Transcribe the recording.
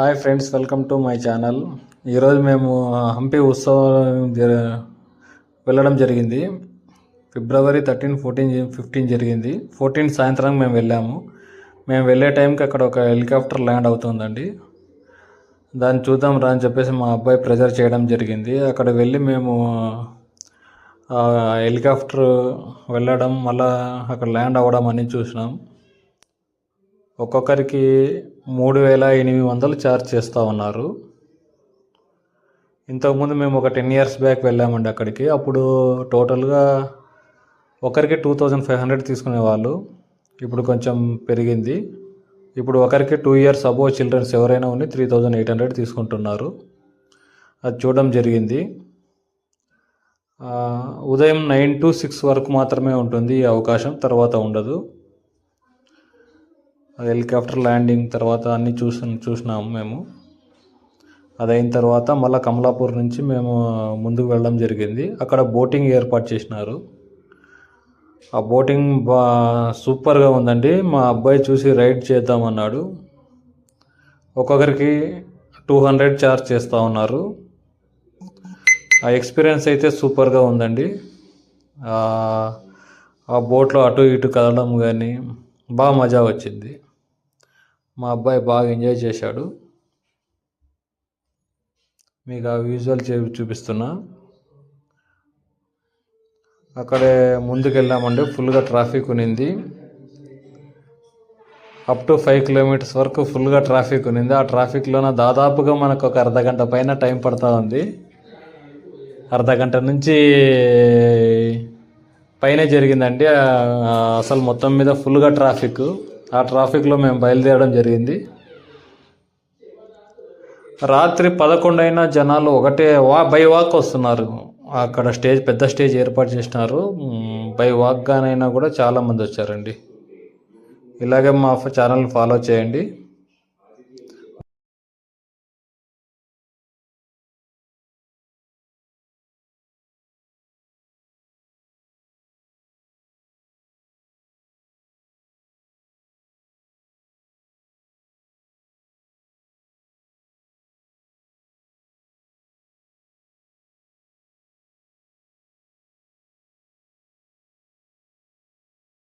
Hi friends, welcome to my channel. ఈరోజు మేము హంపి ఉత్సవం వెళ్ళడం జరిగింది. ఫిబ్రవరి 13, 14, 15 జరిగింది. 14 సాయంత్రం మేము వెళ్ళాము. మేము వెళ్ళే టైంకి అక్కడ ఒక హెలికాప్టర్ ల్యాండ్ అవుతుందండి. దాన్ని చూద్దాం రా అని చెప్పేసి మా అబ్బాయి ప్రెజర్ చేయడం జరిగింది. అక్కడ వెళ్ళి మేము హెలికాప్టర్ వెళ్ళడం, మళ్ళీ అక్కడ ల్యాండ్ అవ్వడం అని చూసినాం. ఒక్కొక్కరికి 3,800 ఛార్జ్ చేస్తూ ఉన్నారు. ఇంతకుముందు మేము ఒక 10 years బ్యాక్ వెళ్ళామండి అక్కడికి. అప్పుడు టోటల్గా ఒకరికి 2,500 తీసుకునేవాళ్ళు. ఇప్పుడు కొంచెం పెరిగింది. ఇప్పుడు ఒకరికి 2 years అబోవ్ చిల్డ్రన్స్ ఎవరైనా ఉండి 3,800 తీసుకుంటున్నారు. అది చూడడం జరిగింది. ఉదయం 9 to 6 వరకు మాత్రమే ఉంటుంది ఈ అవకాశం, తర్వాత ఉండదు. హెలికాప్టర్ ల్యాండింగ్ తర్వాత అన్నీ చూసినాము మేము. అదైన తర్వాత మళ్ళీ కమలాపూర్ నుంచి మేము ముందుకు వెళ్ళడం జరిగింది. అక్కడ బోటింగ్ ఏర్పాటు చేసినారు. ఆ బోటింగ్ సూపర్గా ఉందండి. మా అబ్బాయి చూసి రైడ్ చేద్దామన్నాడు. ఒక్కొక్కరికి 200 ఛార్జ్ చేస్తూ ఉన్నారు. ఆ ఎక్స్పీరియన్స్ అయితే సూపర్గా ఉందండి. ఆ బోట్లో అటు ఇటు కదలడం కానీ బాగా మజా వచ్చింది. మా అబ్బాయి బాగా ఎంజాయ్ చేశాడు. మీకు ఆ విజువల్ చూపిస్తున్నా. అక్కడే ముందుకు వెళ్ళామండి. ఫుల్గా ట్రాఫిక్ ఉన్నింది. అప్ టు 5 kilometers వరకు ఫుల్గా ట్రాఫిక్ ఉన్నింది. ఆ ట్రాఫిక్లోన దాదాపుగా మనకు ఒక అర్ధగంట పైన టైం పడుతూ ఉంది. అర్ధగంట నుంచి పైనే జరిగిందండి. అసలు మొత్తం మీద ఫుల్గా ట్రాఫిక్. ఆ ట్రాఫిక్లో మేము బయలుదేరడం జరిగింది. రాత్రి 11 అయినా జనాలు ఒకటే బై వాక్ వస్తున్నారు. అక్కడ పెద్ద స్టేజ్ ఏర్పాటు చేసినారు. బై వాక్గానైనా కూడా చాలామంది వచ్చారండి. ఇలాగే మా ఛానల్ ఫాలో చేయండి.